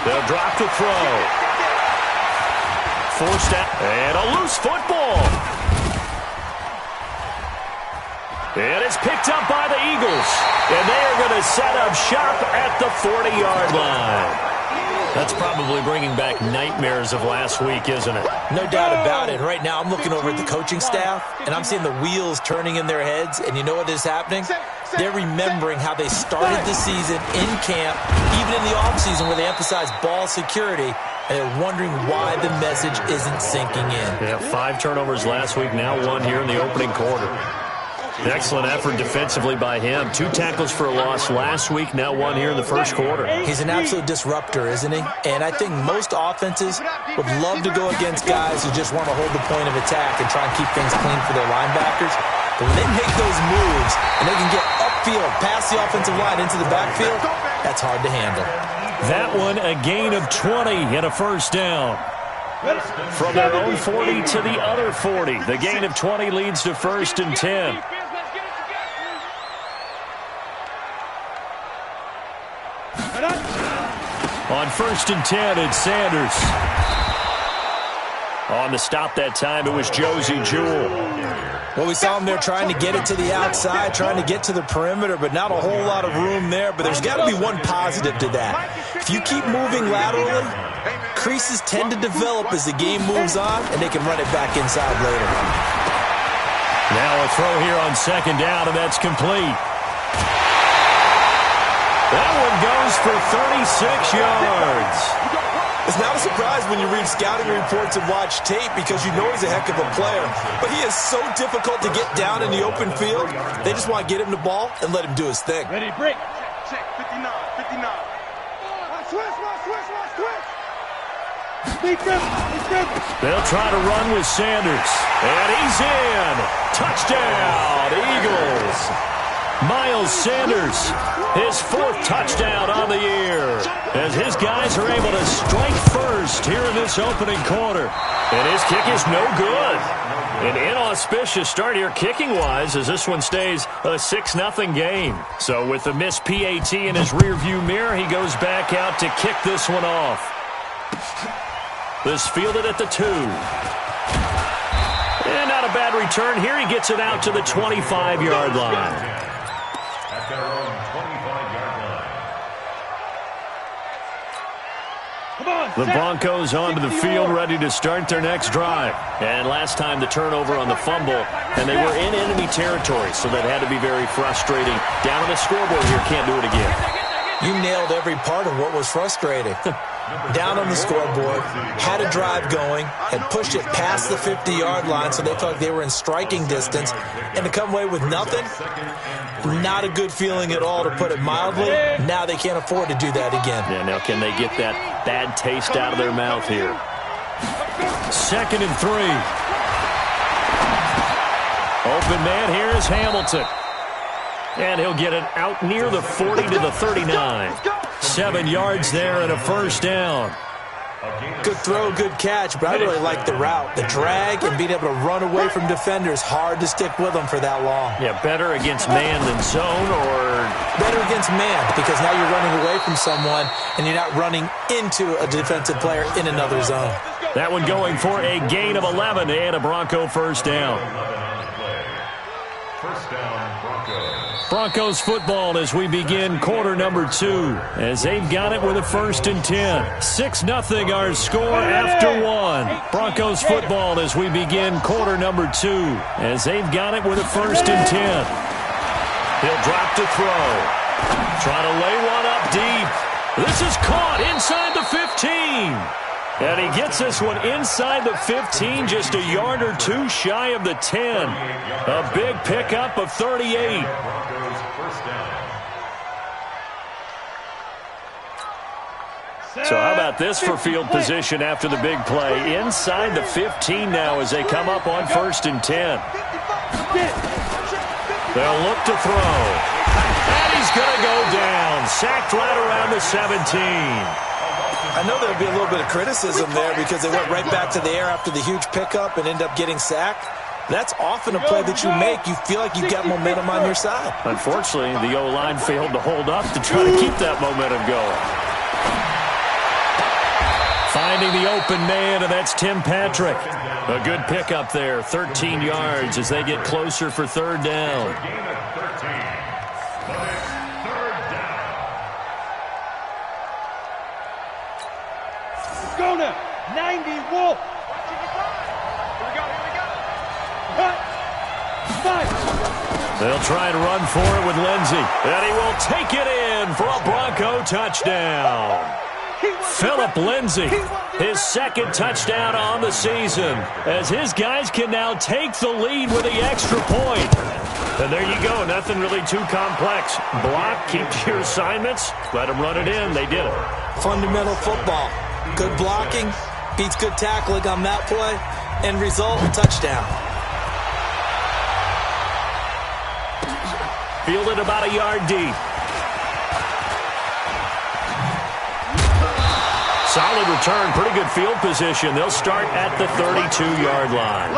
They'll drop the throw. Forced out, and a loose football. And it's picked up by the Eagles. And they are going to set up shop at the 40-yard line. That's probably bringing back nightmares of last week, isn't it? No doubt about it. Right now, I'm looking over at the coaching staff, and I'm seeing the wheels turning in their heads. And you know what is happening? They're remembering how they started the season in camp, even in the offseason where they emphasized ball security, and they're wondering why the message isn't sinking in. Yeah, 5 turnovers last week, now 1 here in the opening quarter. Excellent effort defensively by him. 2 tackles for a loss last week, now 1 here in the first quarter. He's an absolute disruptor, isn't he? And I think most offenses would love to go against guys who just want to hold the point of attack and try and keep things clean for their linebackers. But when they make those moves and they can get upfield, past the offensive line into the backfield, that's hard to handle. That one, a gain of 20 and a first down. From their own 40 to the other 40. The gain of 20 leads to 1st and 10. On 1st and 10, it's Sanders. On the stop that time, it was Josie Jewell. Well, we saw him there trying to get it to the outside, trying to get to the perimeter, but not a whole lot of room there. But there's got to be one positive to that. If you keep moving laterally, creases tend to develop as the game moves on, and they can run it back inside later. Now a throw here on 2nd down, and that's complete. That one goes for 36 yards. It's not a surprise when you read scouting reports and watch tape because you know he's a heck of a player. But he is so difficult to get down in the open field. They just want to get him the ball and let him do his thing. Ready, break. Check, 59, 59. They'll try to run with Sanders. And he's in. Touchdown, Eagles. Miles Sanders, his 4th touchdown on the year, as his guys are able to strike first here in this opening quarter. And his kick is no good. An inauspicious start here kicking-wise as this one stays a 6-0 game. So with the missed PAT in his rearview mirror, he goes back out to kick this one off. This fielded at the 2. And not a bad return here. He gets it out to the 25-yard line. The Broncos onto the field, ready to start their next drive. And last time the turnover on the fumble, and they were in enemy territory, so that had to be very frustrating. Down on the scoreboard here, can't do it again. You nailed every part of what was frustrating. Down on the scoreboard, had a drive going, had pushed it past the 50-yard line so they felt like they were in striking distance, and to come away with nothing, not a good feeling at all, to put it mildly. Now they can't afford to do that again. Yeah, now can they get that bad taste out of their mouth here? 2nd and 3. Open man here is Hamilton. And he'll get it out near the 40 to the 39. 7 yards there and a first down. Good throw, good catch, but I really like the route. The drag and being able to run away from defenders, hard to stick with them for that long. Yeah, better against man than zone, or? Better against man, because now you're running away from someone and you're not running into a defensive player in another zone. That one going for a gain of 11 and a Bronco first down. First down, Broncos. Broncos football as we begin quarter number 2, as they've got it with a 1st and 10. 6-0 our score after 1. Broncos football as we begin quarter number 2, as they've got it with a 1st and 10. He'll drop to throw. Trying to lay one up deep. This is caught inside the 15. And he gets this one inside the 15, just a yard or 2 shy of the 10. A big pickup of 38. So how about this for field position after the big play? Inside the 15 now as they come up on 1st and 10. They'll look to throw. And he's going to go down. Sacked right around the 17. I know there'll be a little bit of criticism there because they went right back to the air after the huge pickup and ended up getting sacked. That's often a play that you make. You feel like you've got momentum on your side. Unfortunately, the O-line failed to hold up to try to keep that momentum going. Finding the open man, and that's Tim Patrick. A good pickup there, 13 yards as they get closer for third down. Go now. 90 Wolf. They'll try and run for it with Lindsey. And he will take it in for a Bronco touchdown. Philip Lindsey, his second touchdown on the season, as his guys can now take the lead with the extra point. And there you go, nothing really too complex. Block, keep to your assignments, let them run it in. They did it. Fundamental football. Good blocking, beats good tackling on that play. End result, touchdown. Fielded about a yard deep. Solid return, pretty good field position. They'll start at the 32-yard line.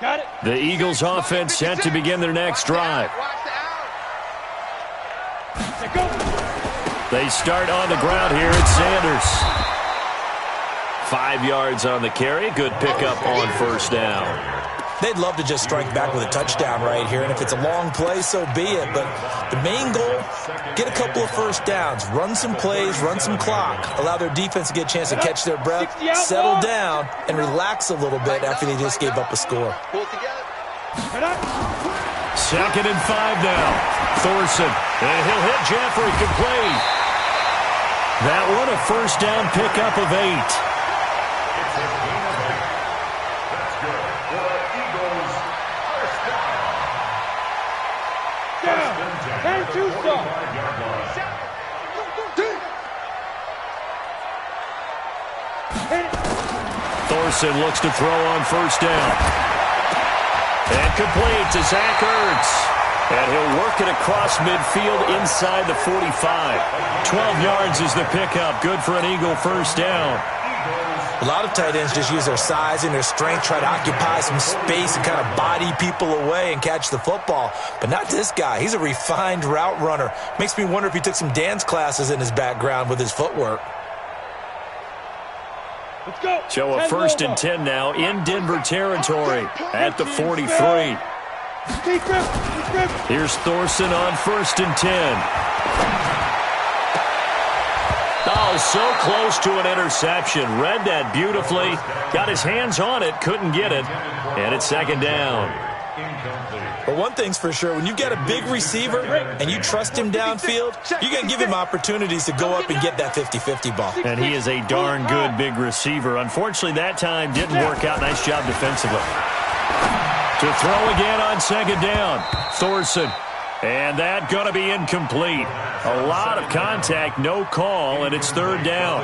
Got it. The Eagles offense set to begin their next drive. They start on the ground here. It's Sanders. 5 yards on the carry. Good pickup on first down. They'd love to just strike back with a touchdown right here, and if it's a long play, so be it. But the main goal, get a couple of first downs, run some plays, run some clock, allow their defense to get a chance to catch their breath, settle down, and relax a little bit after they just gave up a score. Second and 5 now. Thorson, and he'll hit Jeffrey complete. That one a first down pickup of 8. Thorson looks to throw on first down. And complete to Zach Ertz. And he'll work it across midfield inside the 45. 12 yards is the pickup. Good for an Eagle first down. A lot of tight ends just use their size and their strength, try to occupy some space and kind of body people away and catch the football. But not this guy. He's a refined route runner. Makes me wonder if he took some dance classes in his background with his footwork. Let's go. So a first and 10 now in Denver territory at the 43. Here's Thorson on first and 10. Oh, so close to an interception. Read that beautifully. Got his hands on it, couldn't get it. And it's second down. But one thing's for sure, when you've got a big receiver and you trust him downfield, you're going to give him opportunities to go up and get that 50-50 ball. And he is a darn good big receiver. Unfortunately, that time didn't work out. Nice job defensively. To throw again on second down. Thorson. And that going to be incomplete. A lot of contact, no call, and it's third down.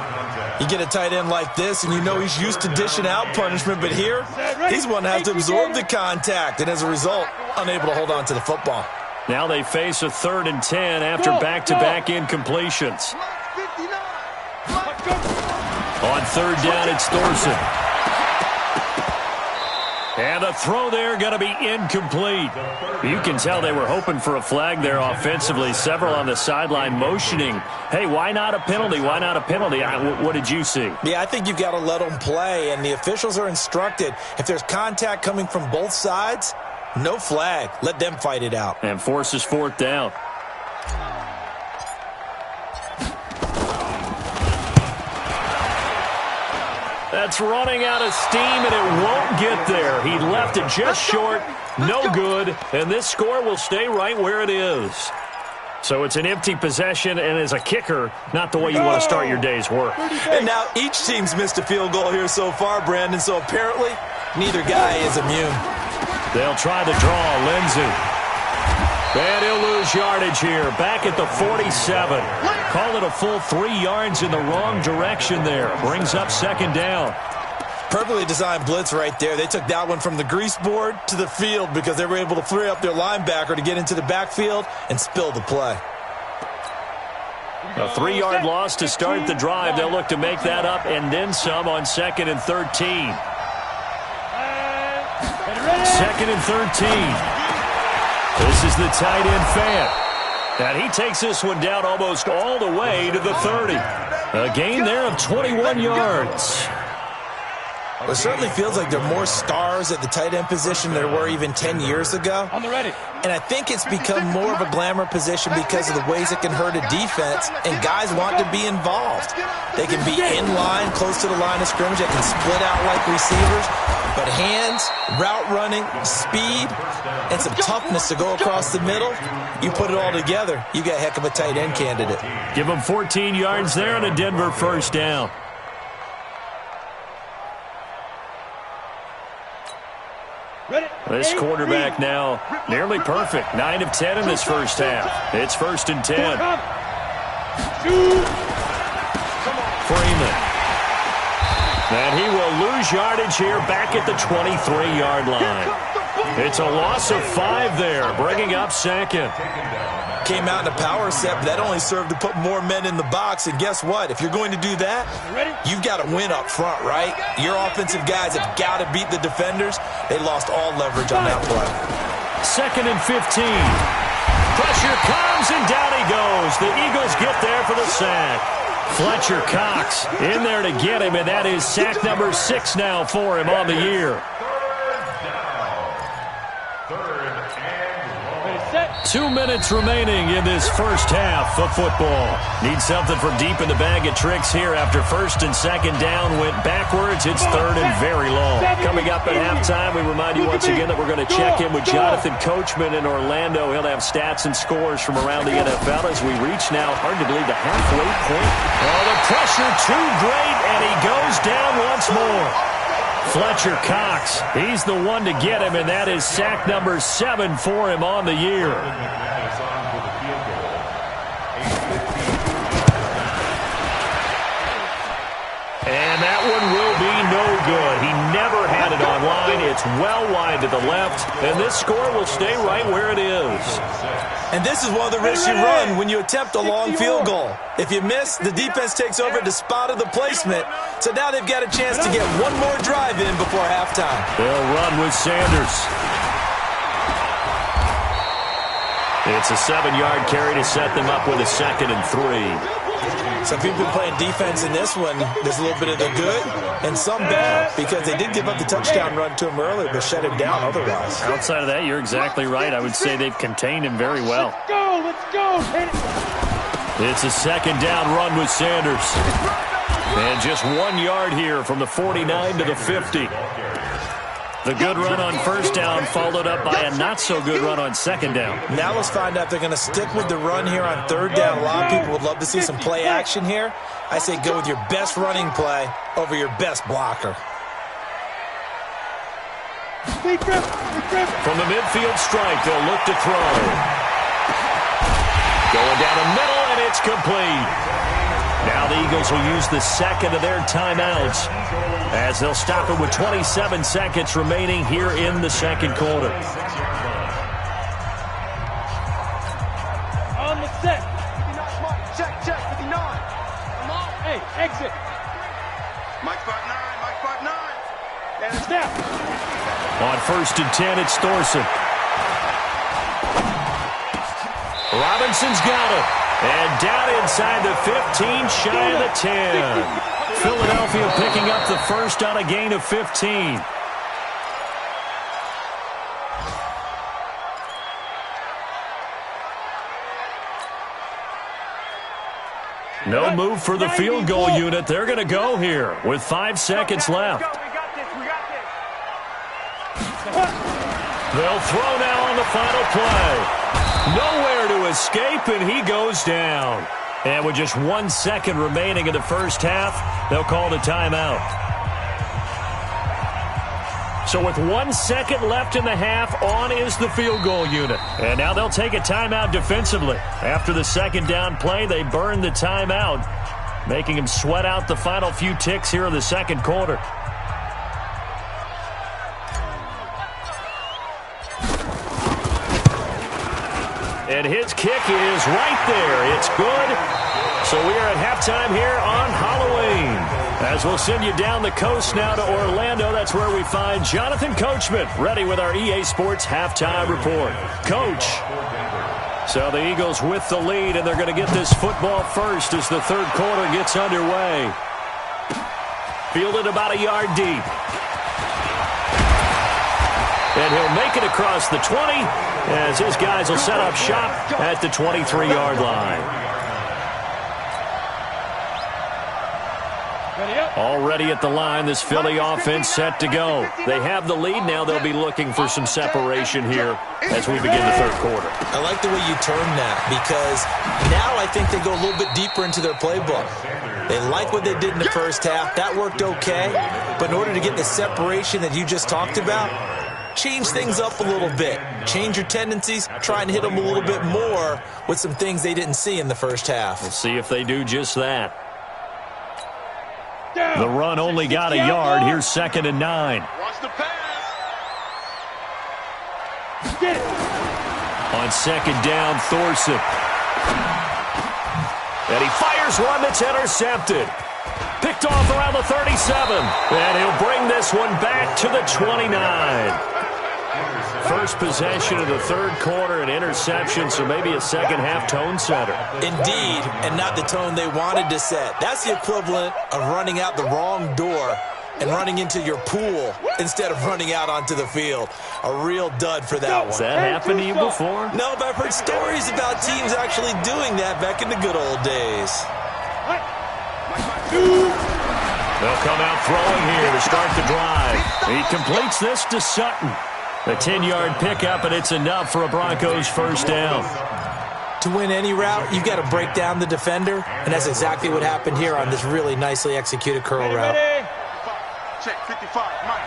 You get a tight end like this, and you know he's used to dishing out punishment, but here, he's one that has to absorb the contact, and as a result, unable to hold on to the football. Now they face a third and 10 after back-to-back incompletions. On third down, it's Thorson. And a throw there going to be incomplete. You can tell they were hoping for a flag there offensively. Several on the sideline motioning. Hey, why not a penalty? Why not a penalty? What did you see? Yeah, I think you've got to let them play, and the officials are instructed. If there's contact coming from both sides, no flag. Let them fight it out. And forces fourth down. That's running out of steam, and it won't get there. He left it just short, no good, and this score will stay right where it is. So it's an empty possession, and as a kicker, not the way you want to start your day's work. And now each team's missed a field goal here so far, Brandon, so apparently neither guy is immune. They'll try to draw. Lindsey. And he'll lose yardage here. Back at the 47. Call it a full 3 yards in the wrong direction there. Brings up second down. Perfectly designed blitz right there. They took that one from the grease board to the field because they were able to free up their linebacker to get into the backfield and spill the play. A 3-yard loss to start the drive. They'll look to make that up and then some on 2nd and 13. 2nd and 13. This is the tight end Fant. And he takes this one down almost all the way to the 30. A gain there of 21 yards. It certainly feels like there are more stars at the tight end position than there were even 10 years ago. On the ready. And I think it's become more of a glamour position because of the ways it can hurt a defense, and guys want to be involved. They can be in line, close to the line of scrimmage. They can split out like receivers. But hands, route running, speed, and some toughness to go across the middle, you put it all together, you got a heck of a tight end candidate. Give them 14 yards there and a Denver first down. This quarterback now nearly perfect. 9 of 10 in this first half. It's 1st and 10. Freeman. And he will lose yardage here back at the 23-yard line. It's a loss of 5 there, bringing up 2nd. Came out in a power set, but that only served to put more men in the box. And guess what? If you're going to do that, you've got to win up front, right? Your offensive guys have got to beat the defenders. They lost all leverage on that play. 2nd and 15. Pressure comes, and down he goes. The Eagles get there for the sack. Fletcher Cox in there to get him, and that is sack number 6 now for him on the year. 2 minutes remaining in this first half of football. Need something from deep in the bag of tricks here after 1st and 2nd down went backwards. It's 3rd and very long. Coming up at halftime, we remind you once again that we're going to check in with Jonathan Coachman in Orlando. He'll have stats and scores from around the NFL as we reach now, hard to believe, the halfway point. Oh, the pressure too great, and he goes down once more. Fletcher Cox, he's the one to get him, and that is sack number 7 for him on the year. And that one will be no good. He never had it on line. It's well wide to the left, and this score will stay right where it is. And this is one of the risks you run when you attempt a long field goal. If you miss, the defense takes over at the spot of the placement. So now they've got a chance to get one more drive in before halftime. They'll run with Sanders. It's a 7-yard carry to set them up with a 2nd and 3. Some people have been playing defense in this one. There's a little bit of the good and some bad because they did give up the touchdown run to him earlier but shut him down otherwise. Outside of that, you're exactly right. I would say they've contained him very well. Let's go. It's a 2nd down run with Sanders. And just 1 yard here from the 49 to the 50. The good run on 1st down followed up by a not-so-good run on 2nd down. Now let's find out if they're going to stick with the run here on 3rd down. A lot of people would love to see some play action here. I say go with your best running play over your best blocker. From the midfield strike, they'll look to throw. Going down the middle, and it's complete. Now the Eagles will use the 2nd of their timeouts as they'll stop it with 27 seconds remaining here in the 2nd quarter. On the set. Check, 59. Come on. Hey, exit. Mike 5-9. And snap. On 1st and 10, it's Thorson. Robinson's got it. And down inside the 15, shy of the 10. Philadelphia picking up the first on a gain of 15. No move for the field goal unit. They're going to go here with 5 seconds left. They'll throw now on the final play. Nowhere to escape, and he goes down. And with just 1 second remaining in the first half, they'll call the timeout. So with 1 second left in the half, on is the field goal unit. And now they'll take a timeout defensively. After the 2nd down play, they burn the timeout, making them sweat out the final few ticks here in the 2nd quarter. And his kick is right there. It's good. So we are at halftime here on Halloween. As we'll send you down the coast now to Orlando, that's where we find Jonathan Coachman, ready with our EA Sports halftime report. Coach. So the Eagles with the lead, and they're going to get this football first as the third quarter gets underway. Fielded about a yard deep. And he'll make it across the 20 as his guys will set up shop at the 23-yard line. Already at the line, this Philly offense set to go. They have the lead now. They'll be looking for some separation here as we begin the third quarter. I like the way you term that because now I think they go a little bit deeper into their playbook. They like what they did in the first half. That worked okay. But in order to get the separation that you just talked about, change things up a little bit. Change your tendencies. Try and hit them a little bit more with some things they didn't see in the first half. We'll see if they do just that. The run only got a yard. Here's 2nd and 9. Watch the pass. On 2nd down, Thorson. And he fires one that's intercepted. Picked off around the 37. And he'll bring this one back to the 29. First possession of the third quarter, an interception, so maybe a second-half tone setter. Indeed, and not the tone they wanted to set. That's the equivalent of running out the wrong door and running into your pool instead of running out onto the field. A real dud for that one. Has that happened to you before? No, but I've heard stories about teams actually doing that back in the good old days. They'll come out throwing here to start the drive. He completes this to Sutton. A 10-yard pickup, and it's enough for a Broncos first down. To win any route, you've got to break down the defender, and that's exactly what happened here on this really nicely executed curl route. Check 55, Mike.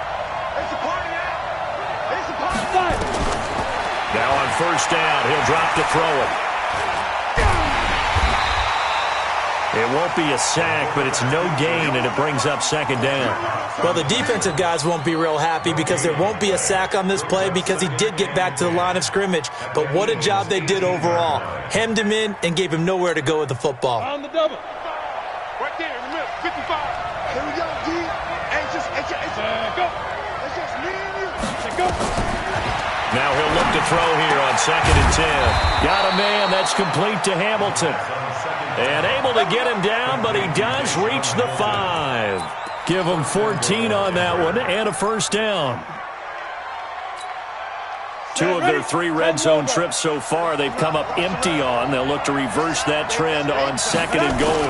It's a party now. It's a party. Now on first down, he'll drop to throw it. It won't be a sack, but it's no gain, and it brings up 2nd down. Well, the defensive guys won't be real happy because there won't be a sack on this play because he did get back to the line of scrimmage. But what a job they did overall. Hemmed him in and gave him nowhere to go with the football. On the double. Right there in the middle, 55. Here we go, D. Go. It's just me and you. Go. Now he'll look to throw here on 2nd and 10. Got a man. That's complete to Hamilton. And able to get him down, but he does reach the 5. Give him 14 on that one and a first down. 2 of their 3 red zone trips so far they've come up empty on. They'll look to reverse that trend on 2nd and goal.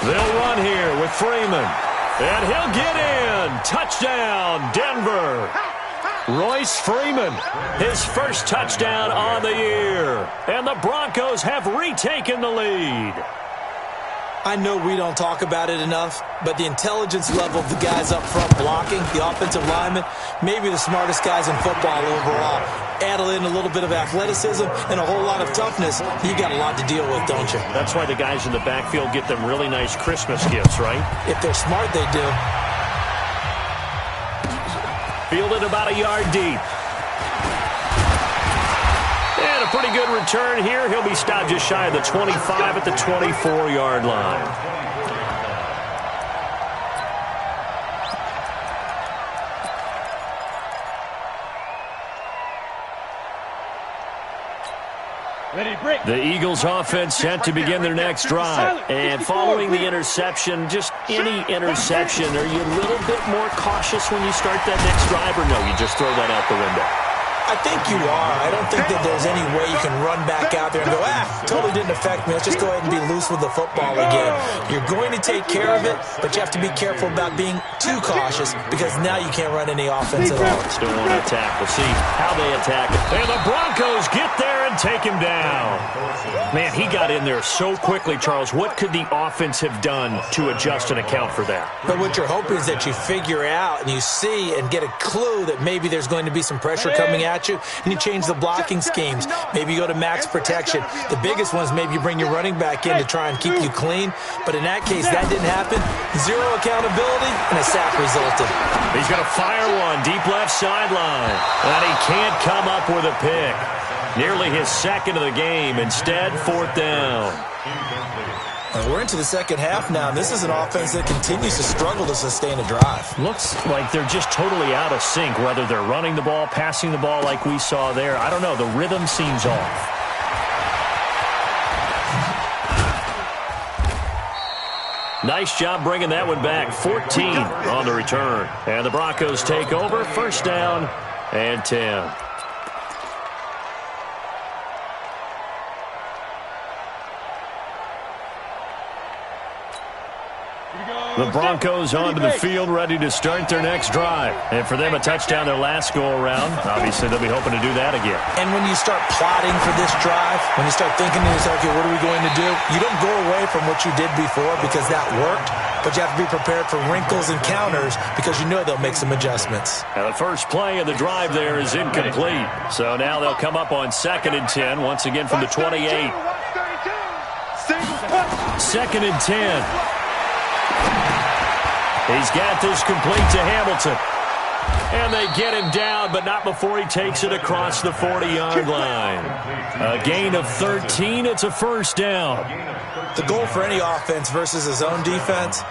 They'll run here with Freeman. And he'll get in. Touchdown, Denver. Royce Freeman, his first touchdown on the year. And the Broncos have retaken the lead. I know we don't talk about it enough, but the intelligence level of the guys up front blocking, the offensive linemen, maybe the smartest guys in football overall. Add in a little bit of athleticism and a whole lot of toughness, you got a lot to deal with, don't you? That's why the guys in the backfield get them really nice Christmas gifts, right? If they're smart, they do. Fielded about a yard deep. And a pretty good return here. He'll be stopped just shy of the 25 at the 24-yard line. The Eagles offense set to begin their next drive. And following the interception, just any interception, are you a little bit more cautious when you start that next drive, or no, you just throw that out the window? I think you are. I don't think that there's any way you can run back out there and go, totally didn't affect me. Let's just go ahead and be loose with the football again. You're going to take care of it, but you have to be careful about being too cautious because now you can't run any offense at all. Still want to attack. We'll see how they attack it. And the Broncos get there and take him down. Man, he got in there so quickly, Charles. What could the offense have done to adjust and account for that? But what you're hoping is that you figure out and you see and get a clue that maybe there's going to be some pressure coming at you, and you change the blocking schemes. Maybe you go to max protection. The biggest one is maybe you bring your running back in to try and keep you clean. But in that case, that didn't happen. Zero accountability, and a sack resulted. He's going to fire one deep left sideline. And he can't come up with a pick. Nearly his second of the game. Instead, 4th down. We're into the second half now, and this is an offense that continues to struggle to sustain a drive. Looks like they're just totally out of sync, whether they're running the ball, passing the ball like we saw there. I don't know. The rhythm seems off. Nice job bringing that one back. 14 on the return. And the Broncos take over. First down and 10. The Broncos onto the field, ready to start their next drive. And for them, a touchdown their last go-around. Obviously, they'll be hoping to do that again. And when you start plotting for this drive, when you start thinking to yourself, okay, what are we going to do? You don't go away from what you did before because that worked, but you have to be prepared for wrinkles and counters because you know they'll make some adjustments. Now, the first play of the drive there is incomplete. So now they'll come up on 2nd and 10, once again from the 28. 2nd and 10. He's got this complete to Hamilton. And they get him down, but not before he takes it across the 40-yard line. A gain of 13. It's a first down. The goal for any offense versus his own defense,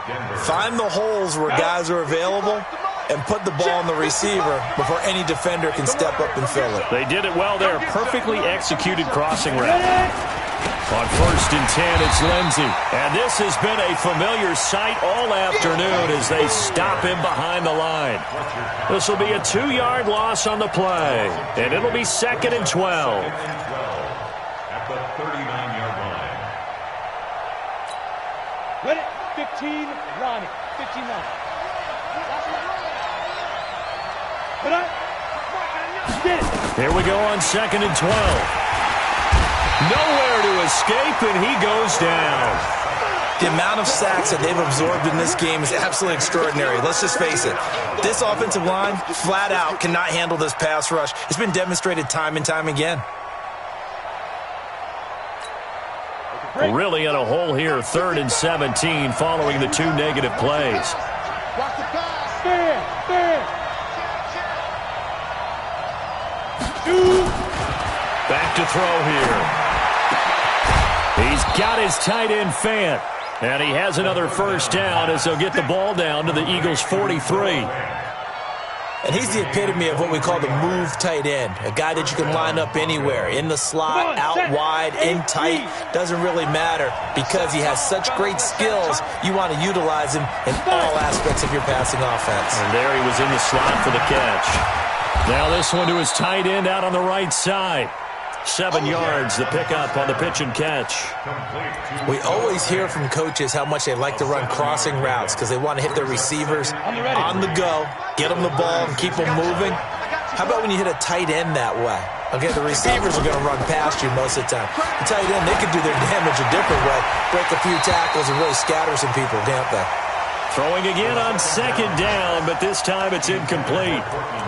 find the holes where guys are available and put the ball on the receiver before any defender can step up and fill it. They did it well there. Perfectly executed crossing route. On 1st and 10, it's Lindsey. And this has been a familiar sight all afternoon as they stop him behind the line. This will be a 2-yard loss on the play. And it'll be 2nd and 12. At the 39-yard line. Ready? 15, Ronnie. 15 line. Here we go on 2nd and 12. Nowhere to escape, and he goes down. The amount of sacks that they've absorbed in this game is absolutely extraordinary. Let's just face it. This offensive line, flat out, cannot handle this pass rush. It's been demonstrated time and time again. Really in a hole here, 3rd and 17, following the 2 negative plays. Back to throw here. He's got his tight end Fant, and he has another first down as they'll get the ball down to the Eagles' 43. And he's the epitome of what we call the move tight end, a guy that you can line up anywhere, in the slot, out wide, in tight, doesn't really matter because he has such great skills. You want to utilize him in all aspects of your passing offense. And there he was in the slot for the catch. Now this one to his tight end out on the right side. 7 yards, the pickup on the pitch and catch. We always hear from coaches how much they like to run crossing routes because they want to hit their receivers on the go, get them the ball, and keep them moving. How about when you hit a tight end that way? Okay, the receivers are going to run past you most of the time. The tight end, they can do their damage a different way, break a few tackles and really scatter some people, can't they? Throwing again on 2nd down, but this time it's incomplete.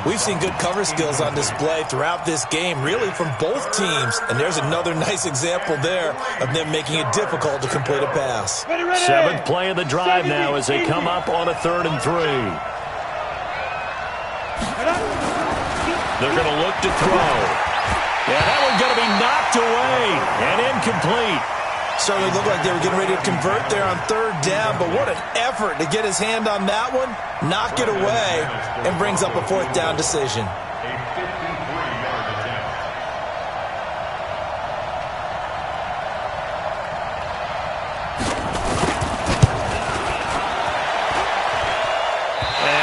We've seen good cover skills on display throughout this game, really from both teams. And there's another nice example there of them making it difficult to complete a pass. 7th play of the drive now as they come up on a 3rd and 3. They're going to look to throw. Yeah, that one's going to be knocked away and incomplete. Certainly looked like they were getting ready to convert there on 3rd down, but what an effort to get his hand on that one, knock it away, and brings up a 4th down decision. And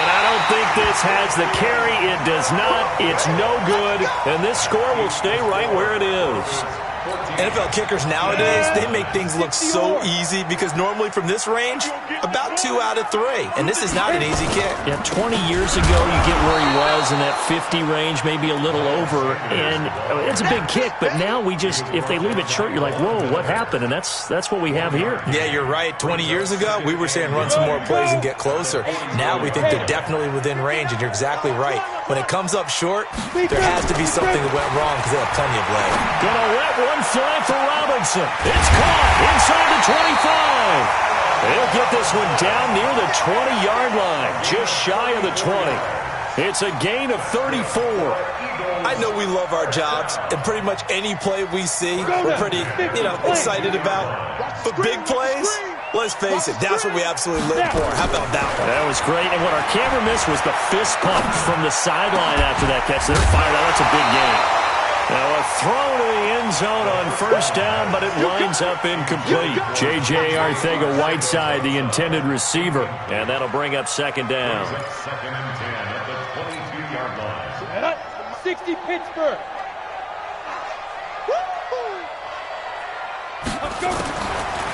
I don't think this has the carry. It does not. It's no good, and this score will stay right where it is. NFL kickers nowadays, they make things look so easy because normally from this range, about 2 out of 3. And this is not an easy kick. Yeah, 20 years ago, you get where he was in that 50 range, maybe a little over. And it's a big kick, but now we just, if they leave it short, you're like, whoa, what happened? And that's what we have here. Yeah, you're right. 20 years ago, we were saying run some more plays and get closer. Now we think they're definitely within range, and you're exactly right. When it comes up short, there has to be something that went wrong because they have plenty of leg. Gonna let one fly for Robinson. It's caught inside the 25. They'll get this one down near the 20-yard line, just shy of the 20. It's a gain of 34. I know we love our jobs, and pretty much any play we see, we're pretty, excited about. But big plays, let's face it, that's what we absolutely live for. How about that one? That was great, and what our camera missed was the fist pump from the sideline after that catch. They're fired out. That's a big gain. Now a throw to the end zone on first down, but it winds up incomplete. J.J. Arcega-Whiteside, the intended receiver, and that'll bring up second down. Second and 10 at the 22-yard line. 60 Pittsburgh.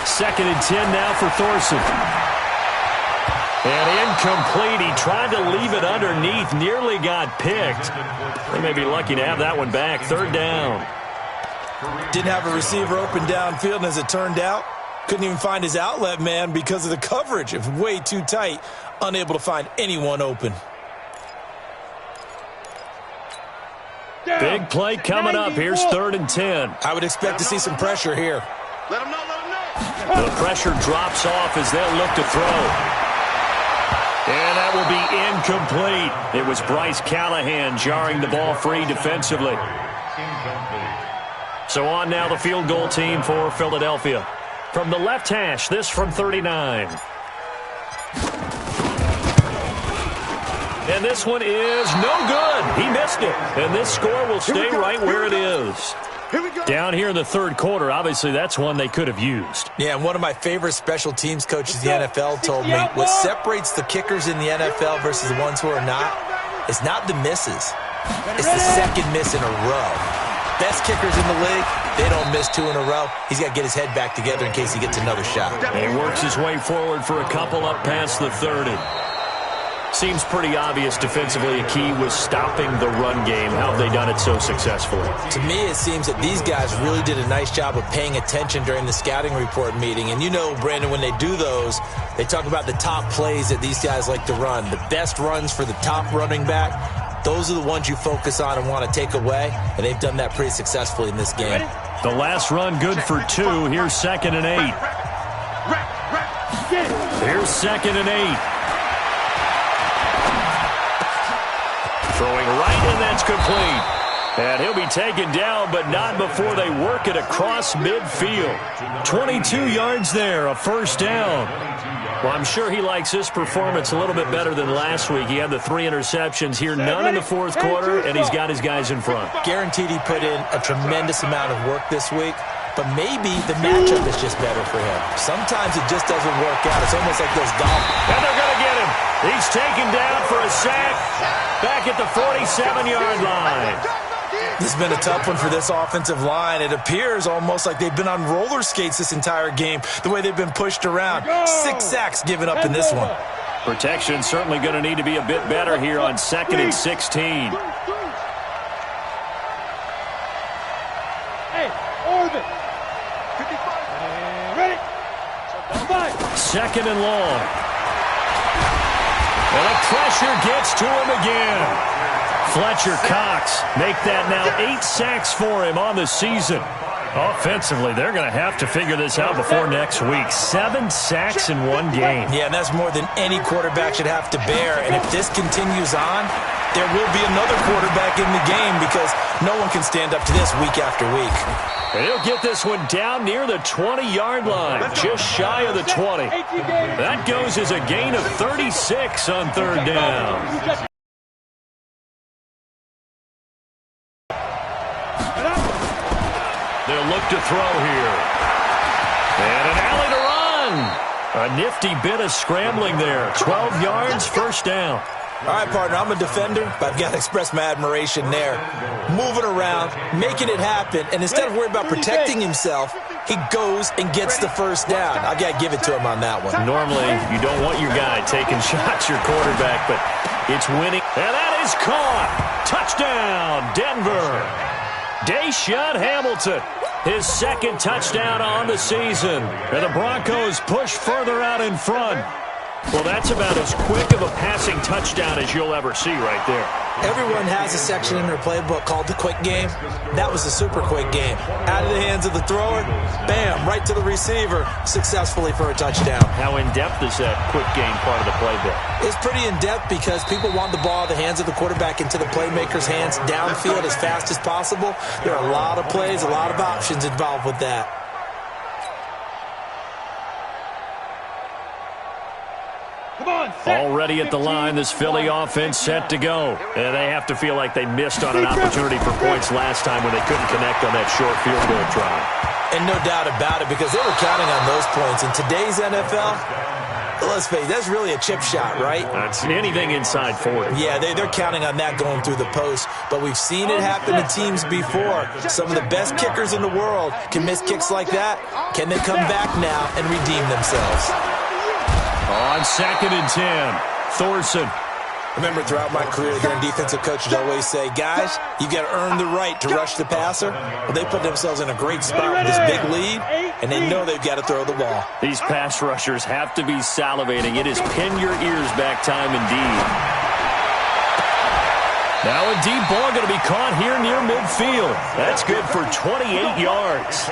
Second and 10 now for Thorson. And incomplete. He tried to leave it underneath. Nearly got picked. They may be lucky to have that one back. Third down. Didn't have a receiver open downfield, and as it turned out, couldn't even find his outlet man because of the coverage. It was way too tight. Unable to find anyone open. Big play coming up. Here's third and 10. I would expect to see some pressure here. Let him know, let him know. The pressure drops off as they'll look to throw. And that will be incomplete. It was Bryce Callahan jarring the ball free defensively. So on now the field goal team for Philadelphia. From the left hash, this from 39. And this one is no good. He missed it. And this score will stay right where it is. Down here in the third quarter, obviously that's one they could have used. Yeah, and one of my favorite special teams coaches in the NFL told me what separates the kickers in the NFL versus the ones who are not is not the misses. It's the second miss in a row. Best kickers in the league, they don't miss two in a row. He's got to get his head back together in case he gets another shot. He works his way forward for a couple up past the 30. Seems pretty obvious defensively a key was stopping the run game. How have they done it so successfully? To me, it seems that these guys really did a nice job of paying attention during the scouting report meeting. And you know, Brandon, when they do those, they talk about the top plays that these guys like to run. The best runs for the top running back, those are the ones you focus on and want to take away. And they've done that pretty successfully in this game. The last run good for 2. Here's second and 8. Here's second and 8. Throwing right, and that's complete. And he'll be taken down, but not before they work it across midfield. 22 yards there, a first down. Well, I'm sure he likes this performance a little bit better than last week. He had the 3 interceptions here, none in the fourth quarter, and he's got his guys in front. Guaranteed he put in a tremendous amount of work this week, but maybe the matchup is just better for him. Sometimes it just doesn't work out. It's almost like those golf. And they're going to get him. He's taken down for a sack back at the 47-yard line. This has been a tough one for this offensive line. It appears almost like they've been on roller skates this entire game, the way they've been pushed around. 6 sacks given up in this one. Protection certainly going to need to be a bit better here on second and 16. Hey, Orbit. 55. Ready. Second and long. And the pressure gets to him again. Fletcher Cox make that now 8 sacks for him on the season. Offensively, they're going to have to figure this out before next week. 7 sacks in one game. Yeah, and that's more than any quarterback should have to bear. And if this continues on, there will be another quarterback in the game because no one can stand up to this week after week. And he'll get this one down near the 20-yard line, just shy of the 20. That goes as a gain of 36 on third down. They'll look to throw here. And an alley to run. A nifty bit of scrambling there. 12 yards, first down. All right, partner, I'm a defender, but I've got to express my admiration there. Moving around, making it happen, and instead of worrying about protecting himself, he goes and gets the first down. I got to give it to him on that one. Normally, you don't want your guy taking shots, your quarterback, but it's winning. And that is caught. Touchdown, Denver. Deshaun Hamilton, his second touchdown on the season. And the Broncos push further out in front. Well, that's about as quick of a passing touchdown as you'll ever see right there. Everyone has a section in their playbook called the quick game. That was a super quick game. Out of the hands of the thrower, bam, right to the receiver, successfully for a touchdown. How in-depth is that quick game part of the playbook? It's pretty in-depth because people want the ball out of the hands of the quarterback into the playmaker's hands downfield as fast as possible. There are a lot of plays, a lot of options involved with that. Already at the line, this Philly offense set to go. And they have to feel like they missed on an opportunity for points last time when they couldn't connect on that short field goal try. And no doubt about it, because they were counting on those points. In today's NFL, let's face it, that's really a chip shot, right? That's anything inside 40. Yeah, they're counting on that going through the post. But we've seen it happen to teams before. Some of the best kickers in the world can miss kicks like that. Can they come back now and redeem themselves? On 2nd and 10, Thorson. Remember, throughout my career, hearing defensive coaches always say, guys, you got to earn the right to rush the passer. Well, they put themselves in a great spot with this big lead, and they know they've got to throw the ball. These pass rushers have to be salivating. It is pin your ears back time indeed. Now a deep ball going to be caught here near midfield. That's good for 28 yards.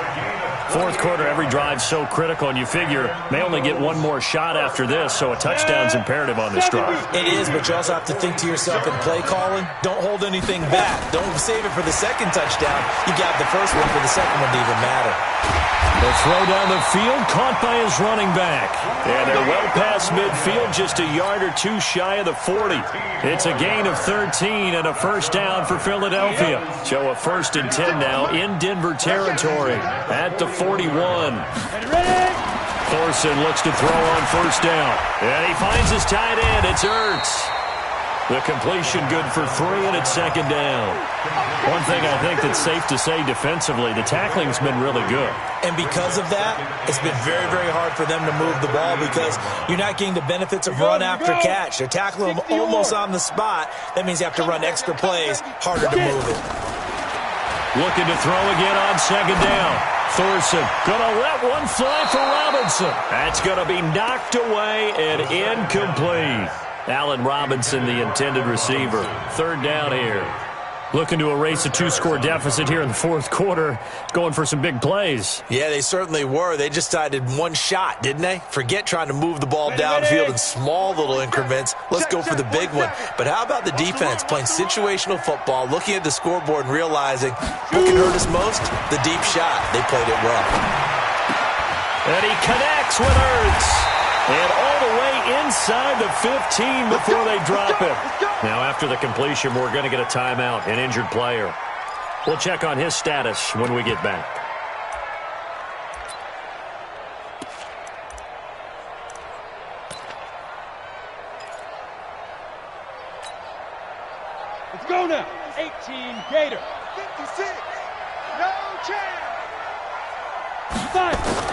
Fourth quarter, every drive so critical, and you figure may only get one more shot after this, so a touchdown's imperative on this drive. It is, but you also have to think to yourself in play calling, don't hold anything back. Don't save it for the second touchdown. You got the first one for the second one to even matter. The throw down the field, caught by his running back. And they're well past midfield, just a yard or two shy of the 40. It's a gain of 13 and a first down for Philadelphia. So a 1st and 10 now in Denver territory at the 41. Thorson looks to throw on first down. And he finds his tight end. It's Ertz. The completion good for 3, and it's 2nd down. One thing I think that's safe to say defensively, the tackling's been really good. And because of that, it's been very, very hard for them to move the ball because you're not getting the benefits of run after catch. They're tackling them almost on the spot. That means you have to run extra plays, harder to move it. Looking to throw again on 2nd down. Thorson going to let one fly for Robinson. That's going to be knocked away and incomplete. Allen Robinson, the intended receiver. 3rd down here. Looking to erase a 2-score deficit here in the fourth quarter. Going for some big plays. Yeah, they certainly were. They just decided one shot, didn't they? Forget trying to move the ball downfield in small little increments. Let's go for the big one. But how about the defense playing situational football, looking at the scoreboard and realizing what can hurt us most? The deep shot. They played it well. And he connects with Ertz. And all the way inside the 15 before they drop it. Now, after the completion, we're going to get a timeout, an injured player. We'll check on his status when we get back. Let's go now. 18 Gator. 56. No chance. 5.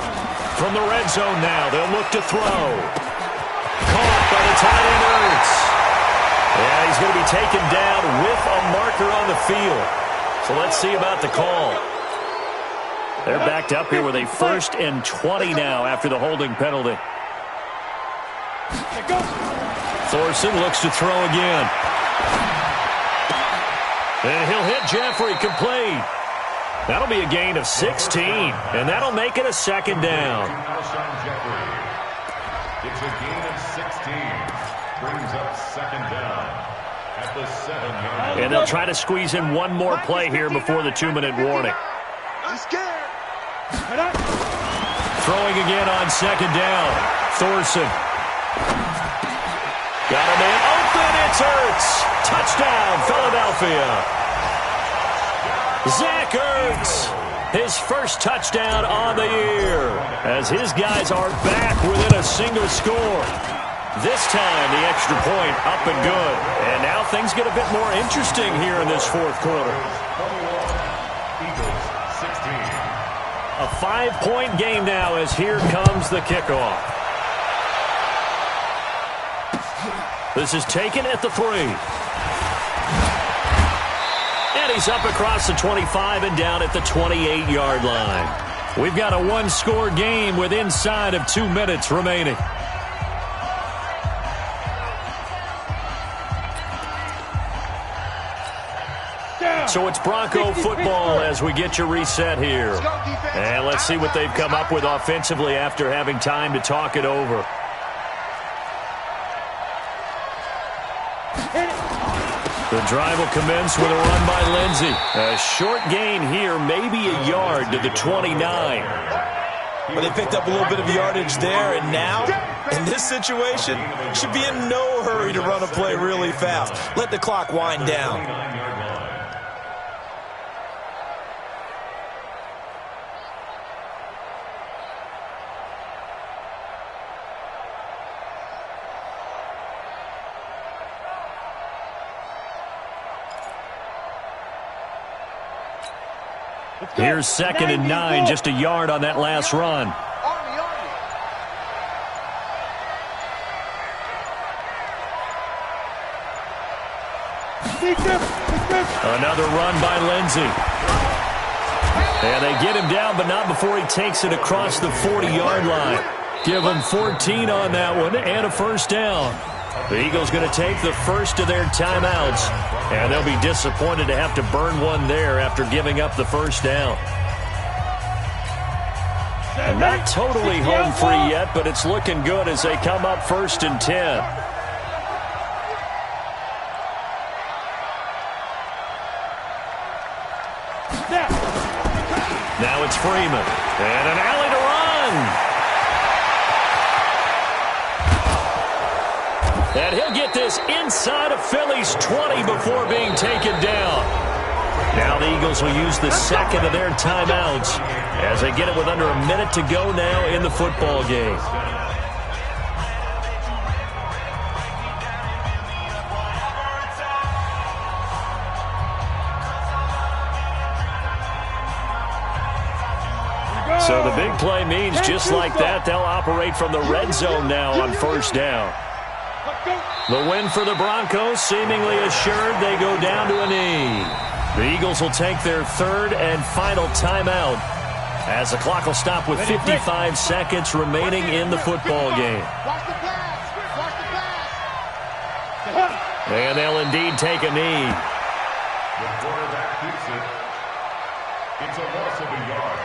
From the red zone now, they'll look to throw. Caught by the tight end Ertz. Yeah, he's going to be taken down with a marker on the field. So let's see about the call. They're backed up here with a 1st and 20 now after the holding penalty. Thorson looks to throw again. And he'll hit Jeffrey, complete. That'll be a gain of 16, and that'll make it a 2nd down. It's a gain of 16. Brings up 2nd down at the 7-yard line. And they'll try to squeeze in one more play here before the 2-minute warning. I'm scared. Throwing again on 2nd down. Thorson. Got a man open. It's Ertz. Touchdown, Philadelphia. Zach Ertz, his first touchdown on the year, as his guys are back within a single score. This time, the extra point up and good. And now things get a bit more interesting here in this fourth quarter. Eagles 16. A 5-point game now as here comes the kickoff. This is taken at the 3. And he's up across the 25 and down at the 28-yard line. We've got a 1-score game with inside of 2 minutes remaining. So it's Bronco football as we get you reset here. And let's see what they've come up with offensively after having time to talk it over. The drive will commence with a run by Lindsey. A short gain here, maybe a yard to the 29. But they picked up a little bit of yardage there, and now, in this situation, should be in no hurry to run a play really fast. Let the clock wind down. Here's 2nd and 9, just a yard on that last run. Another run by Lindsey. And they get him down, but not before he takes it across the 40-yard line. Give him 14 on that one and a first down. The Eagles going to take the first of their timeouts, and they'll be disappointed to have to burn one there after giving up the first down. And not totally home free yet, but it's looking good as they come up 1st and 10. Now it's Freeman, and an alley to run. And he'll get this inside of Philly's 20 before being taken down. Now the Eagles will use the second of their timeouts as they get it with under a minute to go now in the football game. So the big play means just like that, they'll operate from the red zone now on first down. The win for the Broncos, seemingly assured. They go down to a knee. The Eagles will take their third and final timeout as the clock will stop with 55 seconds remaining in the football game. And they'll indeed take a knee. The quarterback keeps it. It's a loss of a yard.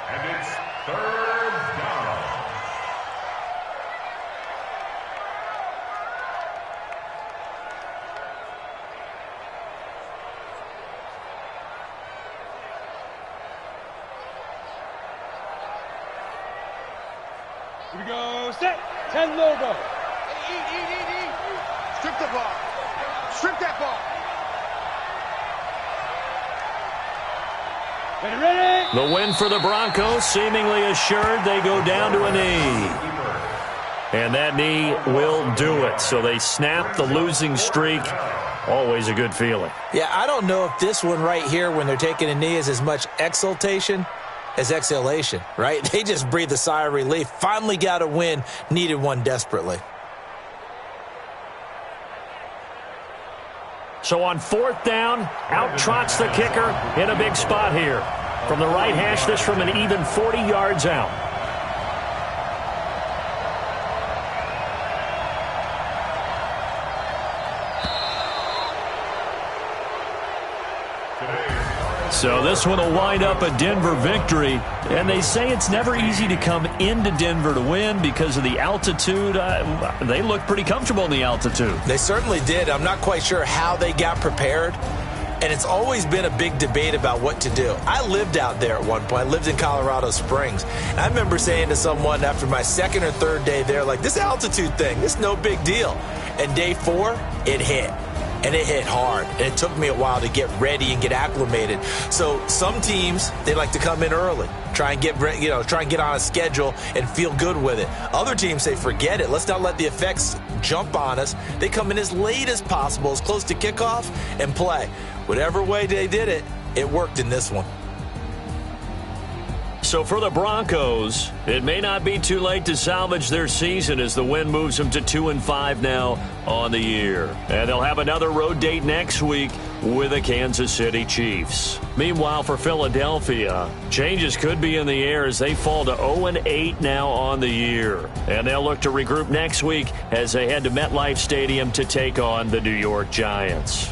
And it's 3rd down. Here we go. Set. 10 logo. Eat. Strip the ball. Strip that ball. Ready. The win for the Broncos, seemingly assured. They go down to a knee. And that knee will do it. So they snap the losing streak. Always a good feeling. Yeah, I don't know if this one right here, when they're taking a knee, is as much exultation as exhalation, right? They just breathe a sigh of relief. Finally got a win, needed one desperately. So on 4th down, out trots the kicker in a big spot here. From the right hash, this from an even 40 yards out. So this one will wind up a Denver victory. And they say it's never easy to come into Denver to win because of the altitude. They look pretty comfortable in the altitude. They certainly did. I'm not quite sure how they got prepared. And it's always been a big debate about what to do. I lived out there at one point. I lived in Colorado Springs. And I remember saying to someone after my 2nd or 3rd day there, like, this altitude thing, this is no big deal. And day 4, it hit. And it hit hard. And it took me a while to get ready and get acclimated. So some teams, they like to come in early, try and get on a schedule and feel good with it. Other teams say, forget it. Let's not let the effects jump on us. They come in as late as possible, as close to kickoff, and play. Whatever way they did it, it worked in this one. So for the Broncos, it may not be too late to salvage their season as the win moves them to 2-5 now on the year. And they'll have another road date next week with the Kansas City Chiefs. Meanwhile, for Philadelphia, changes could be in the air as they fall to 0-8 now on the year. And they'll look to regroup next week as they head to MetLife Stadium to take on the New York Giants.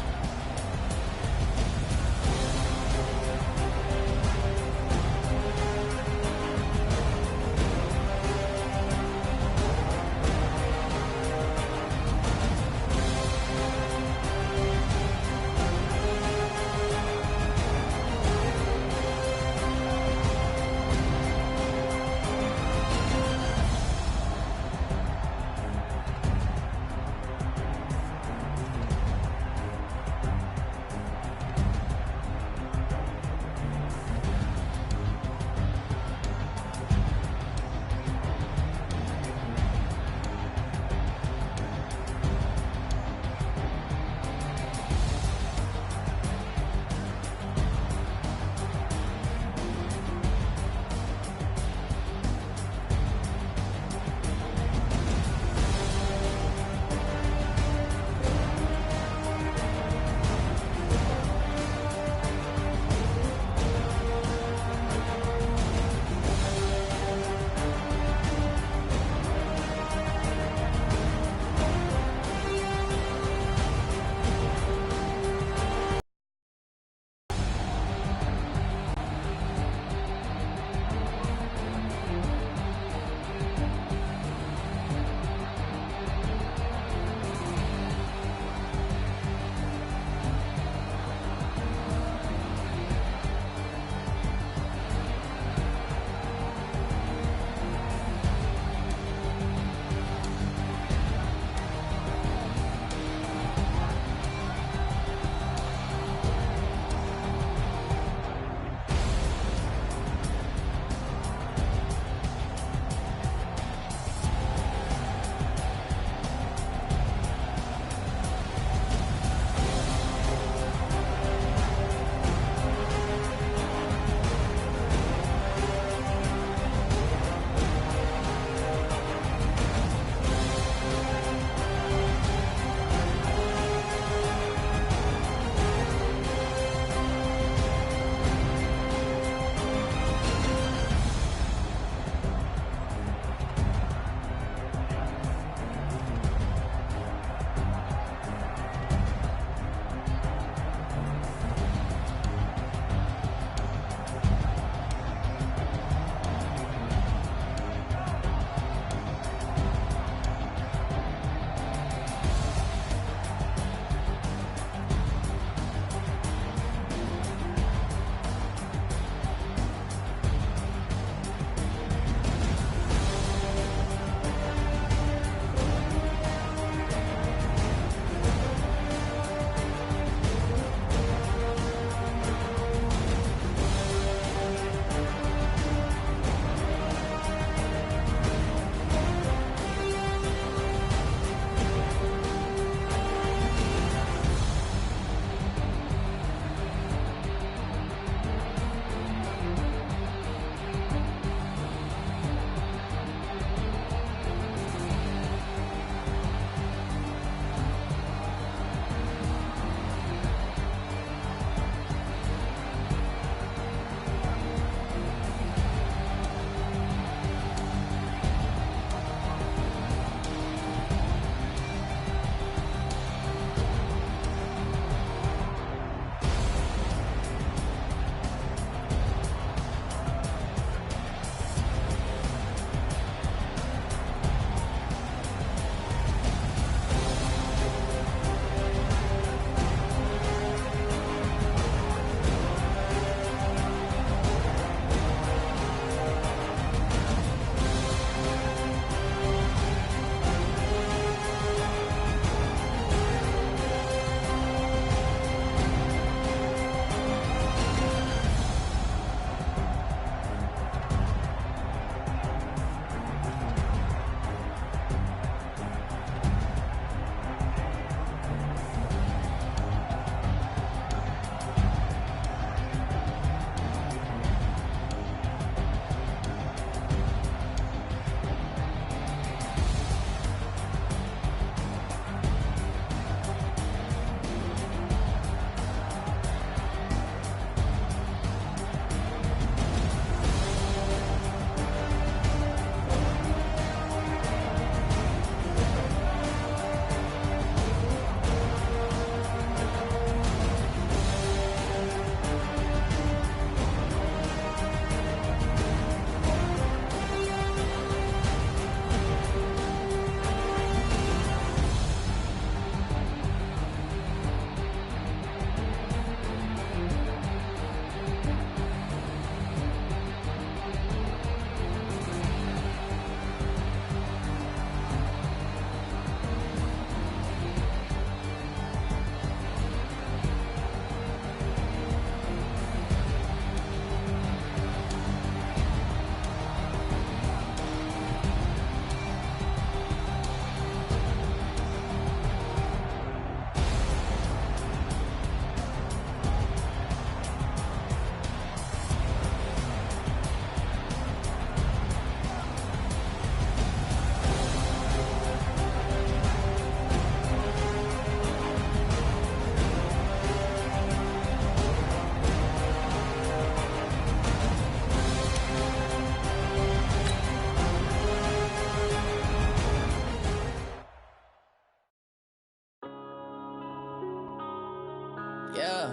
Yeah.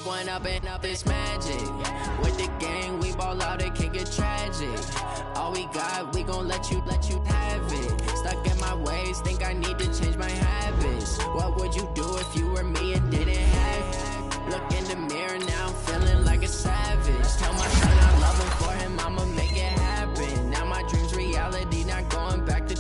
One up and up is magic. With the gang, we ball out, it can get tragic. All we got, we gon' let you have it. Stuck in my ways, think I need to change my habits. What would you do if you were me and didn't have it? Look in the mirror, now I'm feeling like a savage. Tell my son I love him, for him I'ma make it happen. Now my dream's reality, not going back to.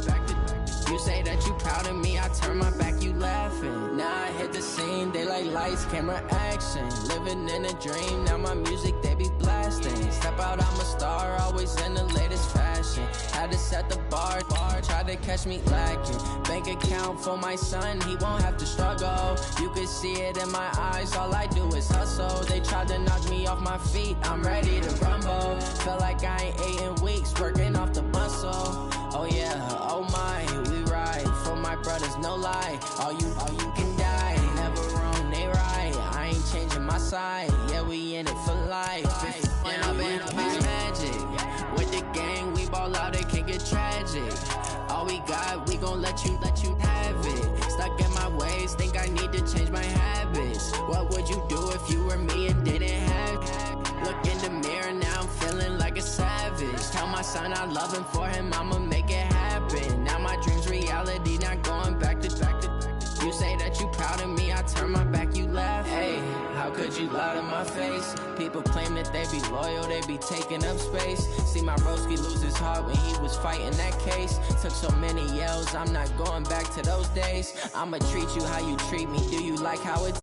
You say that you proud of me, I turn my back, you laughing. Now I hit the scene, they like lights, camera, action. Living in a dream, now my music, they be blasting. Step out, I'm a star, always in the latest fashion. Had to set the bar, try to catch me lacking. Bank account for my son, he won't have to struggle. You can see it in my eyes, all I do is hustle. They tried to knock me off my feet, I'm ready to rumble. Felt like I ain't ate in weeks, working off the muscle. Oh yeah, oh my, we ride for my brothers, no lie. All you can die, never wrong, they right. I ain't changing my side, yeah, we in it for life. When I've been up is magic. With the gang, we ball out, it can get tragic. All we got, we gon' let you have it. Stuck in my ways, think I need to change my habits. What would you do if you were me and didn't have it? Look in the mirror, now I'm feeling like a savage. Tell my son I love him, for him I'ma make it happen. Now my dream's reality, not going back to. You say that you proud of me, I turn my back, you laugh. Hey, how could you lie to my face? People claim that they be loyal, they be taking up space. See my broski lose his heart when he was fighting that case. Took so many yells, I'm not going back to those days. I'ma treat you how you treat me, do you like how it's